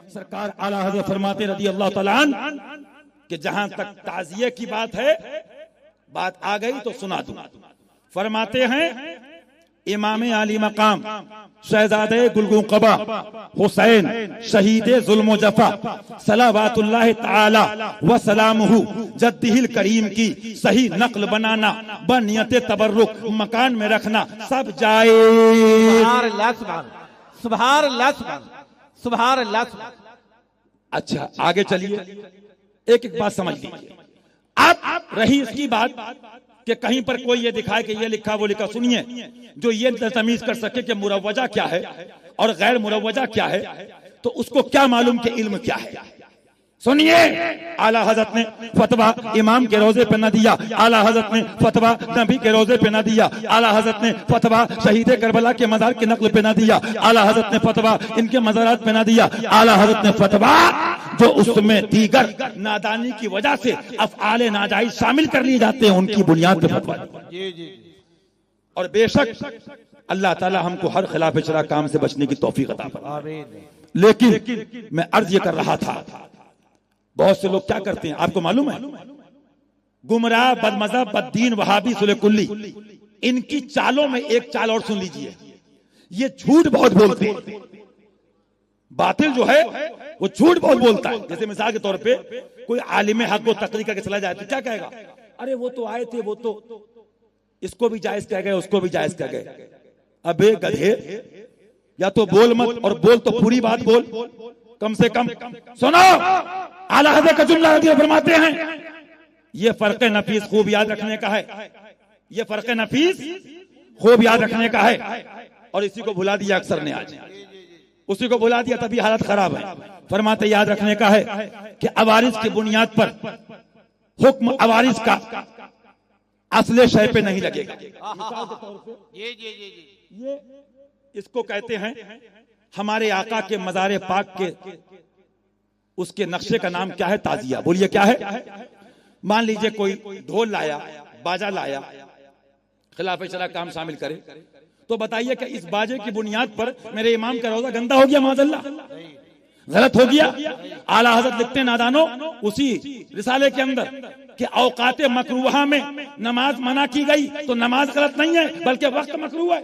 सरकार आला हज़रत फरमाते रज़ी अल्लाह तआला अन्हु कि जहां तक ताज़िये की बात है, बात आ गई तो सुना दूं। फरमाते हैं इमाम आली मकाम शहजादे गुलगुम कबा हुसैन शहीदे जुल्म जफा सलावातुल्लाह ताला व सलामुहु जद्दिहिल करीम की सही नक्ल बनाना बनियत तबर्रुक मकान में रखना सब जाए। सुभान अल्लाह सुभान अल्लाह। अच्छा आगे चलिए, एक एक बात समझ लीजिए। अब रही इसकी बात कि कहीं पर कोई ये दिखाए कि ये लिखा वो लिखा। सुनिए, जो ये तमीज कर सके कि मुरव्वजा क्या है और गैर मुरव्वजा क्या है, तो उसको क्या मालूम कि इल्म क्या है। सुनिए, आला हजरत ने फतवा इमाम के रोजे पे न दिया, आला हजरत ने फतवा नबी के रोजे पे न दिया, आला हजरत ने फतवा शहीद करबला के मजार के नकल पे न दिया, आला हजरत ने फतवा इनके मज़ारात पे न दिया, आला हजरत ने फतवा जो उसमें दीगर नादानी की वजह से अफ़आले नाजायज शामिल कर लिए जाते हैं उनकी बुनियाद पे फतवा। और बेशक अल्लाह ताला हमको हर खिलाफ शरा काम से बचने की तौफीक अता फरमाए। लेकिन मैं अर्ज ये कर रहा था, बहुत से लोग क्या करते हैं आपको मालूम है, गुमराह बदमज़हब बद्दीन वहाबी सुले कुल्ली, इनकी चालों में एक चाल और सुन लीजिए। ये झूठ बहुत बोलते हैं, बातिल जो है वो झूठ बहुत बोलता है। जैसे मिसाल के तौर पे कोई आलिम हक को तकरीर करके चला जाए तो क्या कहेगा, अरे वो तो आए थे, वो तो इसको भी जायज कह गए, उसको भी जायज कह गए। अबे गधे, या तो बोल मत, और बोल तो पूरी बात बोल, कम से कम सुनो। आला हज़रत का जुमला फरमाते हैं, ये फर्क नफीस खूब याद रखने का है, ये फर्क नफीस खूब याद रखने का है। और इसी को भुला दिया अक्सर ने, आज उसी को भुला दिया, तभी हालत खराब है। फरमाते याद रखने का है कि अवारिस की बुनियाद पर हुक्म अवारिस का असले शय पे नहीं लगेगा। ये इसको कहते हैं, हमारे आका के मज़ार पाक के उसके नक्शे का नाम क्या है, ताजिया। बोलिए क्या है। मान लीजिए कोई ढोल लाया, बाजा लाया, खिलाफ शरा काम शामिल करे, तो बताइए कि इस बाजे की बुनियाद पर मेरे इमाम का रोजा गंदा हो गया, माज़अल्लाह गलत हो गया। आला हज़रत लिखते नादानो उसी रिसाले के अंदर कि औकात मकरूहा में नमाज मना की गई तो नमाज गलत नहीं है, बल्कि वक्त मकरूह है।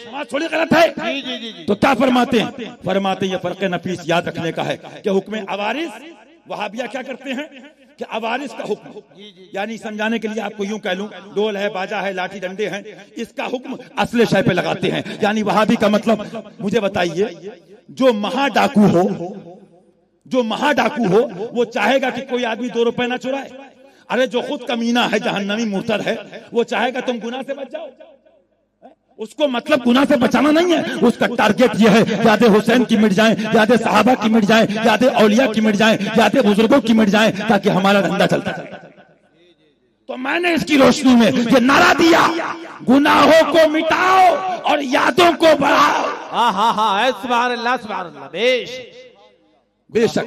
नमाज थोड़ी गलत है। तो क्या फरमाते हैं, फरमाते ये फर्क नफीस याद रखने का है कि हुक्म अवारिस, वहाबिया क्या करते हैं कि अवारिस का हुक्म, यानी समझाने के लिए आपको यूं कह लूं, ढोल है, बाजा है, लाठी डंडे हैं, इसका हुक्म असले शय पे लगाते हैं। यानी वहाबी का मतलब, मुझे बताइए, जो महाडाकू हो, जो महाडाकू हो, वो चाहेगा कि कोई आदमी 2 रुपए ना चुराए। अरे जो खुद कमीना है, जहन्नमी मुर्तद है, वो चाहेगा तुम गुनाह से बच जाओ। उसको मतलब गुनाह से बचाना नहीं है, उसका टारगेट ये है यादें हुसैन की मिट जाएं, यादें सहाबा की मिट जाएं, यादें औलिया की मिट जाएं, यादें बुजुर्गों की मिट जाएं, ताकि हमारा धंधा चलता है। तो मैंने इसकी रोशनी में ये नारा दिया, गुनाहों को मिटाओ और यादों को बढ़ाओ। सुभान अल्लाह। बेशक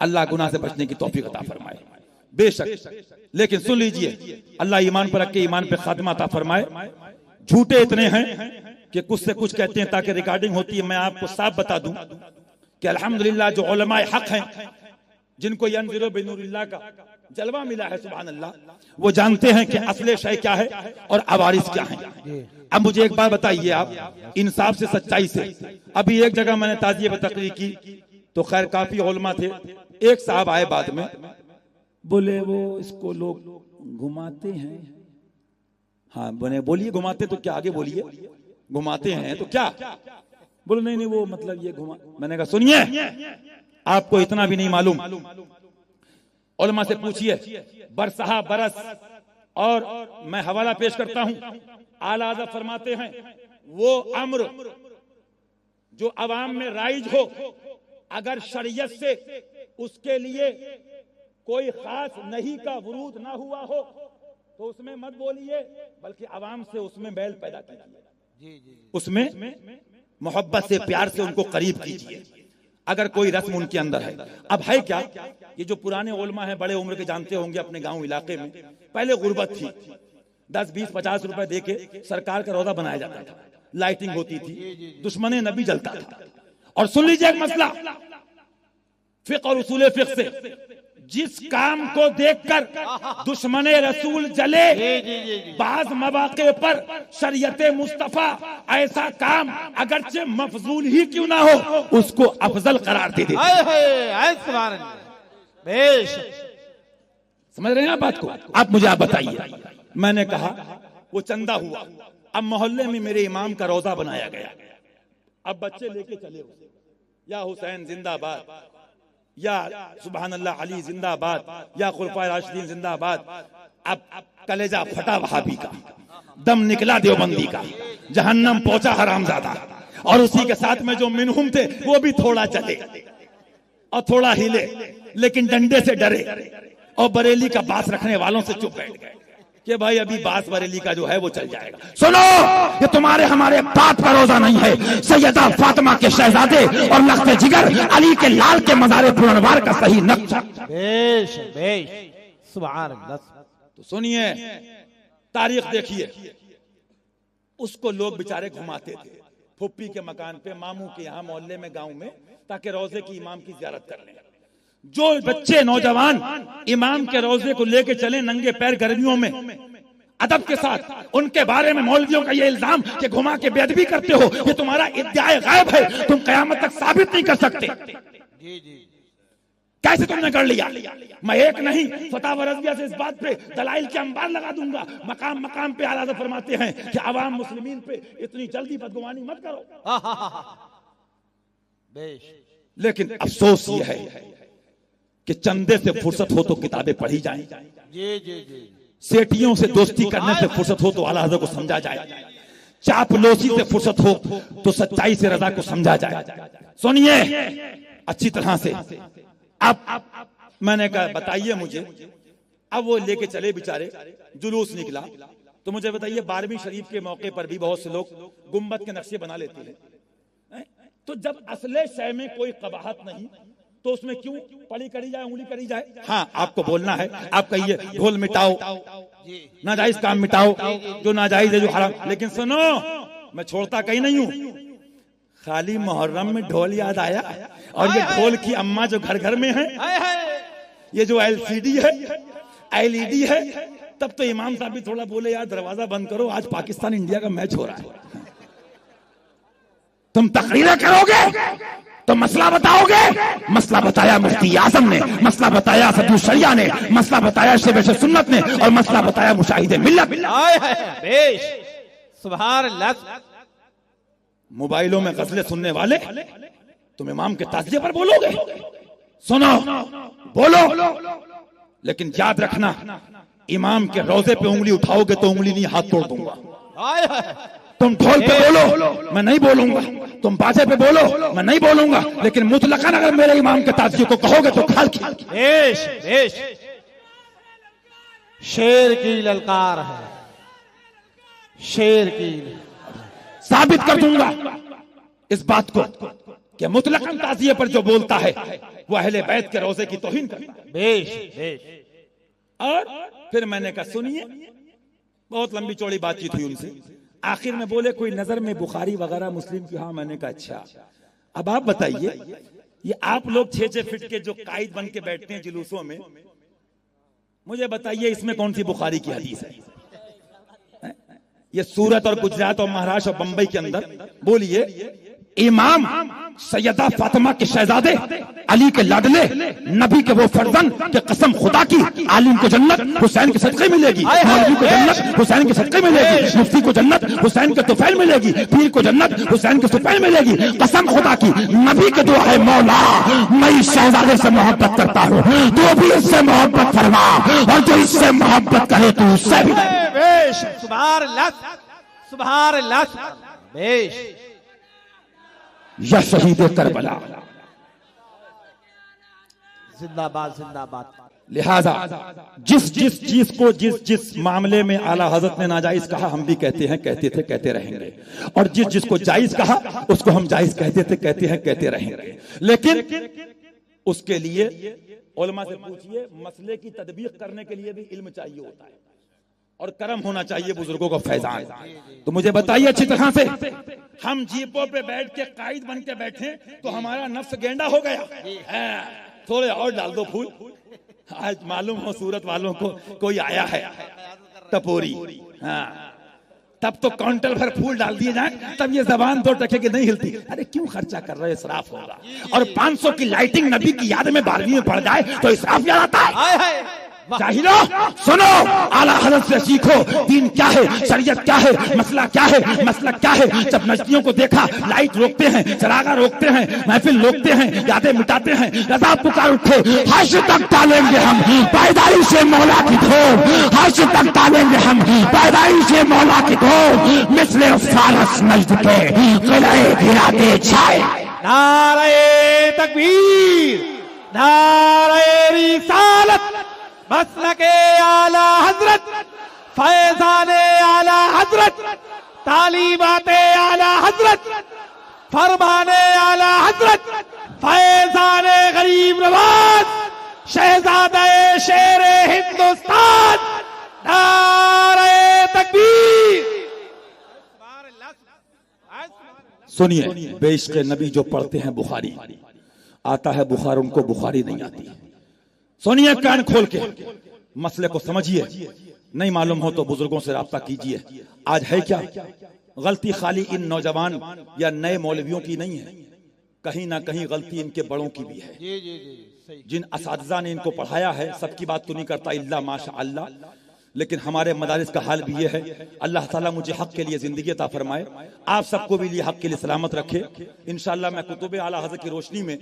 अल्लाह गुनाह से बचने की तौफीक अता फरमाए, बेशक। लेकिन सुन लीजिए, अल्लाह ईमान पर रख के ईमान पे खात्मा अता फरमाए। झूठे इतने हैं कि कुछ से कुछ कहते हैं ताकि रिकॉर्डिंग होती है। मैं आपको साफ बता दूं कि अल्हम्दुलिल्लाह जो उलमाए हक हैं, जिनको यंज़िरो बिनूरिल्लाह का जलवा मिला है, सुभान अल्लाह, वो जानते हैं कि असले शय क्या है और अवारिस क्या है। अब मुझे एक बात बताइए आप, इंसाफ से, सच्चाई से। अभी एक जगह मैंने ताज़िये पे तकरीर की तो खैर काफी उलमा थे, एक साहब आए बाद में, बोले वो इसको लोग घुमाते हैं। हाँ बने, बोलिए घुमाते तो क्या, आगे बोलिए, घुमाते हैं तो क्या। बोले नहीं नहीं वो मतलब ये घुमा। मैंने कहा सुनिए, आपको इतना भी नहीं मालूम, उलमा से पूछिए, बरसहा बरस। और मैं हवाला पेश करता हूं, आला हज़रत फरमाते हैं, वो अम्र जो अवाम में राइज हो, अगर शरीयत से उसके लिए कोई खास नहीं का वरूद ना हुआ हो तो उसमें मत बोलिए, बल्कि आवाम से उसमें बैल पैदा कीजिए, उसमें मोहब्बत से, प्यार से उनको करीब कीजिए, अगर कोई रस्म उनके अंदर है। अब है क्या, ये जो पुराने उलमा हैं, बड़े उम्र के, जानते होंगे अपने गांव इलाके में पहले गुर्बत थी, 10, 20, 50 रुपए देके सरकार का रोजा बनाया जाता था, लाइटिंग होती थी, दुश्मने नबी जलता था, और सुन लीजिए एक मसला फिक़्ह और उसूल फिक़्ह से, जिस काम को देखकर दुश्मन रसूल जले, बाज मौके पर शरीयत मुस्तफा ऐसा काम अगरचे मफजूल ही क्यों ना हो उसको अफजल करार दे देती। समझ रहे हैं आप बात को? आप मुझे आप बताइए। मैंने कहा वो चंदा हुआ, अब मोहल्ले में मेरे इमाम का रोजा बनाया गया, अब बच्चे लेके चले उसे, या हुसैन जिंदाबाद, या सुभान अल्लाह अली जिंदाबाद, या खुलफाए राशिदीन जिंदाबाद। अब कलेजा फटा वहाबी का, दम निकला देवबंदी का, जहन्नम पहुंचा हरामजादा, और उसी के साथ में जो मिनहुम थे वो भी थोड़ा चले और थोड़ा हिले, लेकिन डंडे से डरे, और बरेली का बास रखने वालों से चुप बैठ गए कि भाई अभी बास बरेली का जो है वो चल जाएगा। सुनो, ये तुम्हारे हमारे बाप का रोजा नहीं है, सैयदा फातिमा के शहजादे और लख्त जिगर अली के लाल के मज़ारे पुरनवार का सही नक्शा। बेश बेश, सुभान अल्लाह। तो सुनिए, तारीख देखिए, उसको लोग बेचारे घुमाते थे फुप्पी के मकान पे, मामू के यहाँ, मोहल्ले में, गांव में, ताकि रोजे की इमाम की ज़ियारत कर लें। जो बच्चे नौजवान इमाम के रोजे को लेके चले नंगे पैर गर्मियों में अदब के साथ, उनके बारे में मौलवियों का ये इल्जाम कि घुमा के बेअदबी करते हो, ये तुम्हारा इद्दिआए गायब है, तुम कयामत तक साबित नहीं कर सकते। जी जी, कैसे तुमने कर लिया? मैं एक नहीं फतावा रज़विया से इस बात पे दलाइल के अंबार लगा दूंगा। मकाम मकाम पे आला हज़रत फरमाते हैं कि अवाम मुस्लिमीन पे इतनी जल्दी बदगुमानी मत करो। लेकिन अफसोस ये है कि चंदे से फुर्सत हो तो किताबें पढ़ी जाएं, जी जी जी, सेठियों से दोस्ती करने से फुर्सत हो तो आला हज़रत को समझा जाए, चापलूसी से फुर्सत हो तो सच्चाई से रजा को समझा जाए। सुनिए अच्छी तरह से। अब मैंने कहा बताइए मुझे, अब वो लेके चले बेचारे, जुलूस निकला, तो मुझे बताइए 12वीं शरीफ के मौके पर भी बहुत से लोग गुम्बद के नक्शे बना लेते हैं। तो जब असले शय में कोई कबाहत नहीं तो उसमें क्यों पड़ी करी जाए, उंगली करी जाए? हाँ, आपको बोलना है, आप कहिए ढोल मिटाओ, नाजायज काम मिटाओ, जो नाजायज है, जो हराम। लेकिन सुनो, मैं छोड़ता कहीं नहीं हूं। खाली मुहर्रम में ढोल याद आया, और ये ढोल की अम्मा जो घर घर में है, ये जो LCD है, LED है, तब तो इमाम साहब भी थोड़ा बोले यार दरवाजा बंद करो, आज पाकिस्तान इंडिया का मैच हो रहा है। तुम तकरीरें करोगे तो मसला बताओगे? मसला बताया मुफ्ती आजम ने, मसला बताया सदू शरिया ने, मसला बताया शेख सुन्नत ने, और मसला बताया मुशाहिदे मिल्लत। सुभान अल्लाह। मोबाइलों में गजलें सुनने वाले तुम इमाम के ताज़िये पर बोलोगे? सुनो, बोलो, लेकिन याद रखना, इमाम के रोजे पे उंगली उठाओगे तो उंगली नहीं, हाथ तोड़ दूंगा। तुम ढोल पे बोलो, मैं नहीं बोलूंगा, तुम बाजे पे बोलो, मैं नहीं बोलूंगा, लेकिन मुतलकन अगर मेरे इमाम के ताज़िये को कहोगे तो खाल की। शेर की ललकार है, शेर की साबित कर दूंगा इस बात को कि मुतलकन ताज़िये पर जो बोलता है वो अहले बैत के रोजे की तौहीन करता है। और फिर मैंने कहा सुनिए, बहुत लंबी चौड़ी बातचीत हुई उनसे, आखिर में बोले कोई नजर में बुखारी वगैरह मुस्लिम की? हाँ। मैंने कहा अच्छा, अब आप बताइए, ये आप लोग 6-6 फीट के जो कायद बन के बैठते हैं जुलूसों में, मुझे बताइए इसमें कौन सी बुखारी की हदीस है? ये सूरत और गुजरात और महाराष्ट्र और बंबई के अंदर बोलिए, इमाम सैयदा फातिमा के शहजादे अली के लाडले नबी के वो फर्जंद के कसम खुदा की, आलिम को जन्नत हुसैन के सदके मिलेगी, मौलवी को जन्नत हुसैन के सदके मिलेगी, मुफ्ती को जन्नत हुसैन के तुफैल मिलेगी, पीर को जन्नत हुसैन के तुफैल मिलेगी। कसम खुदा की, नबी के दुआ है, मौला मैं इस शहजादे से मोहब्बत करता हूँ, तो भी इससे मोहब्बत फरमा, और जो इससे मोहब्बत करे तो उससे भी। सुभान अल्लाह, सुभान अल्लाह। या शहीद करबला जिंदाबाद, जिंदाबाद। लिहाजा जिस चीज को जिस मामले में आला हजरत ने नाजायज कहा, हम भी कहते हैं, कहते थे, कहते रहेंगे, और जिसको जायज कहा उसको हम जायज कहते थे, कहते हैं, कहते रहेंगे। लेकिन उसके लिए उलमा से पूछिए, मसले की तदबीक करने के लिए भी इल्म चाहिए होता है। और कर्म होना चाहिए बुजुर्गों का फैजान। तो मुझे बताइए अच्छी तरह से, हम जीपों पे बैठ के कायद बन के बैठे तो हमारा नफ्स गेंडा हो गया। थोड़े और डाल दो फूल। आज मालूम हो सूरत वालों को कोई आया है टपोरी, हाँ, तब तो काउंटर भर फूल डाल दिए जाए, तब ये जबान 2 टके की नहीं हिलती। अरे क्यों खर्चा कर रहे हो, इसराफ होगा। और 500 की लाइटिंग नबी की याद में 12वीं में पड़ जाए तो इसराफ याद आता है। जाहिलो सुनो, आला हज़रत से सीखो दीन क्या है, शरीयत क्या है, मसला क्या है, मसलक क्या है। जब नजदियों को देखा, लाइट रोकते हैं, चरागा रोकते हैं, महफिल रोकते हैं, यादें मिटाते हैं, रज़ा पुकार उठे, हर्ष तक टालेंगे हम पैदाइश से मौला की धूम, हर्ष तक टालेंगे हम पैदाइश से मौला की धूम, मिसले फारस नजद के किले गिराते छाए। नारे तकबीर, नारे रिसालत, मसलके आला हजरत, फैजाने आला हजरत, तालीमाते आला हजरत, फरमाने आला हजरत, फैजाने गरीब नवाज, शहजादे शेरे हिंदुस्तान, नारे तकबीर। सुनिए, बेइश्क़ नबी जो पढ़ते हैं बुखारी, आता है बुखार, उनको बुखारी नहीं आती। सुनिए कान खोल के, मसले को समझिए। नहीं मालूम हो तो बुजुर्गों से राब्ता कीजिए। आज है क्या, गलती खाली इन नौजवान या नए मौलवियों की नहीं है, कहीं ना कहीं गलती इनके बड़ों की भी है। जिन असातिज़ा ने इनको पढ़ाया है, सबकी बात तो नहीं करता इल्ला माशा अल्लाह, लेकिन हमारे मदारिस का हाल भी ये है। अल्लाह ताला मुझे हक के लिए जिंदगी अता फरमाए, आप सबको भी लिए हक के लिए सलामत रखे। इंशाअल्लाह मैं कुतुबे आला हज़रत की रोशनी में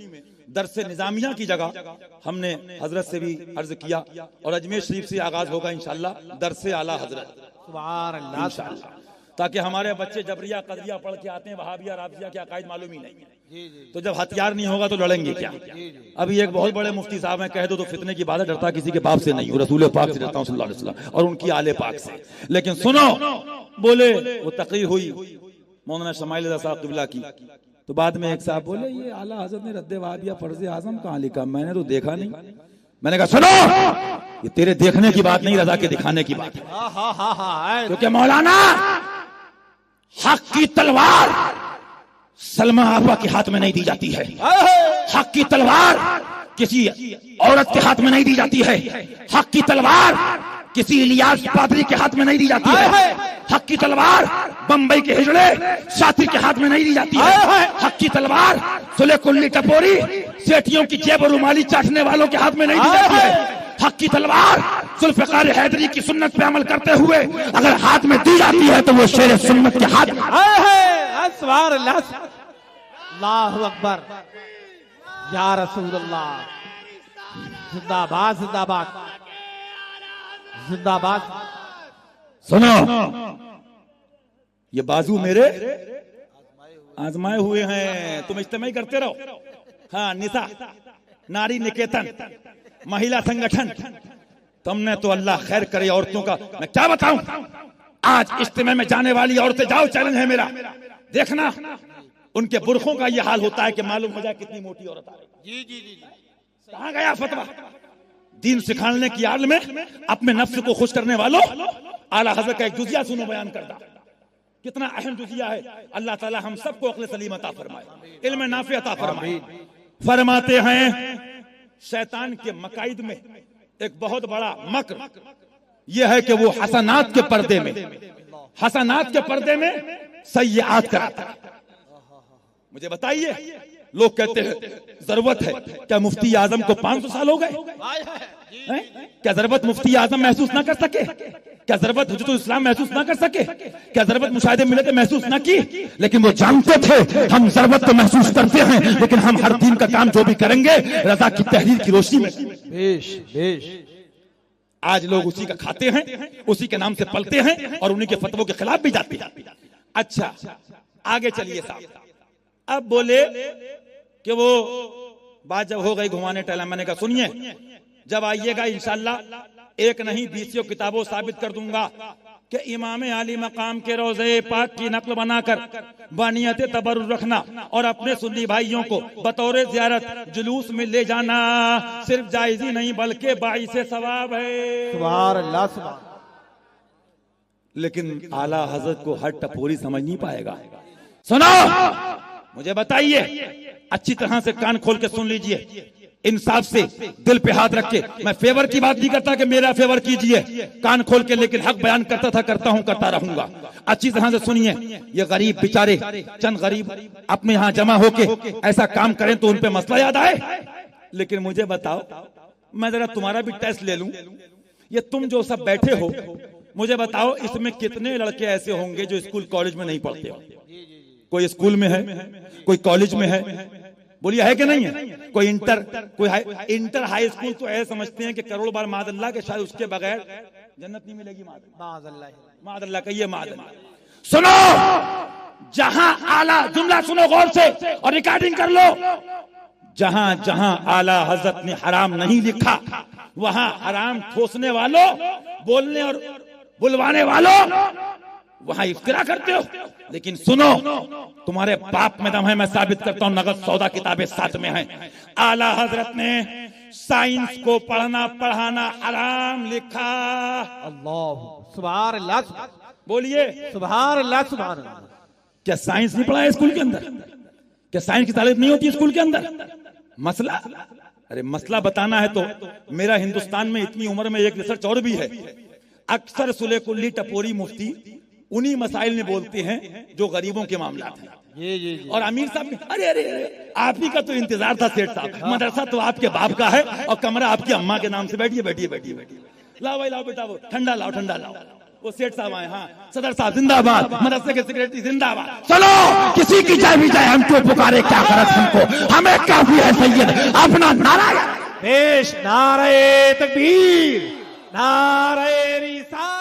दरसे निजामिया की जगह हमने हजरत से भी अर्ज किया, और अजमेर शरीफ से आगाज होगा इंशाअल्लाह दरसे आला हजरत, सुभान अल्लाह, ताकि हमारे बच्चे जबरिया कदरिया पढ़ के आते हैं, वहाबिया राबिया के अकायद मालूम ही नहीं है। तो जब हथियार नहीं होगा तो लड़ेंगे क्या। अभी एक बहुत बड़े मुफ्ती साहब हैं, कह दो तो फितने की बात है, डरता किसी के बाप से नहीं हूँ, रसूल पाक से डरता हूँ सल्लल्लाहु अलैहि वसल्लम और उनकी आले पाक से। लेकिन सुनो, बोले वो तकरीर हुई मौलाना शमाइल रज़ा साहब क़िबला की, तो बाद में एक साहब बोले ये आला हज़रत ने रद्द वहाबिया फर्ज़ आज़म कहाँ लिखा, मैंने तो देखा नहीं। मैंने कहा सुनो, ये तेरे देखने की बात नहीं, रज़ा के दिखाने की बात है। क्योंकि मौलाना हक की तलवार सलमा आपा के हाथ में नहीं दी जाती है, हक की तलवार किसी औरत के हाथ में नहीं दी जाती है, हक की तलवार किसी इलियास पादरी के हाथ में नहीं दी जाती है, हक की तलवार बंबई के हिजड़े शातिर के हाथ में नहीं दी जाती है, हक की तलवार सुले कुल्ली टपोरी सेठियों की जेब और रुमाली चाटने वालों के हाथ में नहीं दी जाती है। हक की तलवार जुल्फ़िकार हैदरी की सुन्नत पे अमल करते हुए अगर हाथ में दी जाती है तो वो शेर सुन्नत के हाथ में। अल्लाहु अकबर, या रसूल अल्लाह, जिंदाबाद जिंदाबाद जिंदाबाद। सुनो, ये बाजू मेरे आजमाए हुए हैं, तुम इज्तिमा करते रहो। हाँ, निसा नारी निकेतन महिला संगठन, तुमने तो अल्लाह खैर करे औरतों का मैं क्या बताऊं। आज इज्तिमा में जाने वाली औरतें जाओ, चैलेंज है मेरा, देखना उनके बुरखों का ये हाल होता है कि मालूम हो जाए कितनी मोटी औरत आ रही। जी। कहां गया फतवा दीन सिखाने की आड़ में अपने नफ्स को खुश करने वालों। आला हज़रत का एक जुजिया सुनो, बयान करता, कितना अहम जुजिया है। अल्लाह ताला हम सबको अक्ल सलीम अता फरमाए, इल्म नाफे अता फरमाए। फरमाते हैं शैतान के मकाइद में एक बहुत बड़ा मक्र यह है कि वो हसनात के पर्दे में सय्यात कराता है। मुझे बताइए, लोग कहते हैं जरूरत है, क्या मुफ्ती आजम को 500 साल हो गए? क्या जरूरत मुफ्ती आजम महसूस ना कर सके? क्या जरूरत हुज्जतुल इस्लाम महसूस ना कर सके? क्या जरूरत मुशाहिदे मिलत महसूस ना की? लेकिन वो जानते थे हम जरूरत तो महसूस करते हैं, लेकिन हम हर दिन का काम जो भी करेंगे रजा की तहरीर की रोशनी में। बेश आज लोग उसी का खाते हैं, उसी के नाम से पलते हैं और उन्हीं के फतवों के खिलाफ भी जाते हैं। अच्छा, आगे चलिए साहब। अब बोले कि वो बात जब हो गई घुमाने टहला, मैंने कहा सुनिए, जब आइएगा इंशाल्लाह एक नहीं 20 किताबों साबित कर दूंगा कि इमाम आली मकाम के रोज़े पाक की नकल बनाकर बानियत तबर्रुक रखना और अपने सुन्नी भाइयों को बतौर ज़ियारत जुलूस में ले जाना सिर्फ जायज़ ही नहीं बल्कि बाइसे सवाब है। सुभान अल्लाह, सुभान। लेकिन आला हजरत को हर टपोरी समझ नहीं पाएगा। सुनो, मुझे बताइए, अच्छी तरह से कान खोल के सुन लीजिए, इंसाफ से दिल पे हाथ रख के। मैं फेवर की बात नहीं करता कि मेरा फेवर कीजिए, कान खोल के, लेकिन हक बयान करता था, करता हूं, करता रहूंगा। अच्छी तरह से सुनिए, ये गरीब बेचारे, चंद गरीब अपने यहां जमा होके ऐसा काम करें तो उन पे मसला याद आए। लेकिन मुझे बताओ, मैं जरा तुम्हारा भी टेस्ट ले लूं, ये तुम जो सब बैठे हो, मुझे बताओ इसमें कितने लड़के ऐसे होंगे जो स्कूल कॉलेज में नहीं पढ़ते हो? कोई स्कूल में है, कोई कॉलेज में है, बोलिए है कि नहीं है? कोई इंटर, कोई इंटर हाई स्कूल तो ऐसे समझते हैं कि करोड़ बार मादल्ला के शायद उसके बगैर जन्नत नहीं मिलेगी। मादल्ला कहिए, मादल्ला। सुनो, जहां आला, जुमला सुनो गौर से और रिकॉर्डिंग कर लो, जहां जहां आला हजरत ने हराम नहीं लिखा, वहां हराम ठोसने वालों, बोलने और बुलवाने वालों, वहां इफ्तिरा करते हो। लेकिन सुनो, तुम्हारे बाप में दम है, मैं साबित करता हूं, नगद सौदा किताबें साथ में हैं। आला हजरत ने साइंस को पढ़ना पढ़ाना हराम लिखा। अल्लाह सुभान अल्लाह, बोलिए सुभान अल्लाह, सुभान अल्लाह। क्या साइंस नहीं पढ़ाया स्कूल के अंदर? क्या साइंस की तालीम नहीं होती स्कूल के अंदर? मसला, अरे मसला बताना है तो मेरा हिंदुस्तान में इतनी उम्र में एक रिसर्च और भी है। अक्सर सुले कुल्ली टपोरी मुफ्ती उन्हीं मसाइल में बोलते हैं जो गरीबों के मामला हैं। जी। और अमीर साहब ने, अरे अरे अरे, आप ही का तो इंतजार था सेठ साहब, मदरसा तो आपके बाप का है और कमरा आपकी अम्मा के नाम से। बैठिए बैठिए बैठिए बैठिए, लाओ भाई लाओ बेटा, वो ठंडा लाओ, ठंडा लाओ। वो सेठ साहब आए, हाँ, सदर साहब जिंदाबाद, मदरसे के सेक्रेटरी जिंदाबाद। चलो, किसी की जाए भी जाए, हम क्यों पुकारे, क्या करत हमको, हमें काफी है सैयद अपना नारा। पेश नारे तकबीर, नारे रिसालत।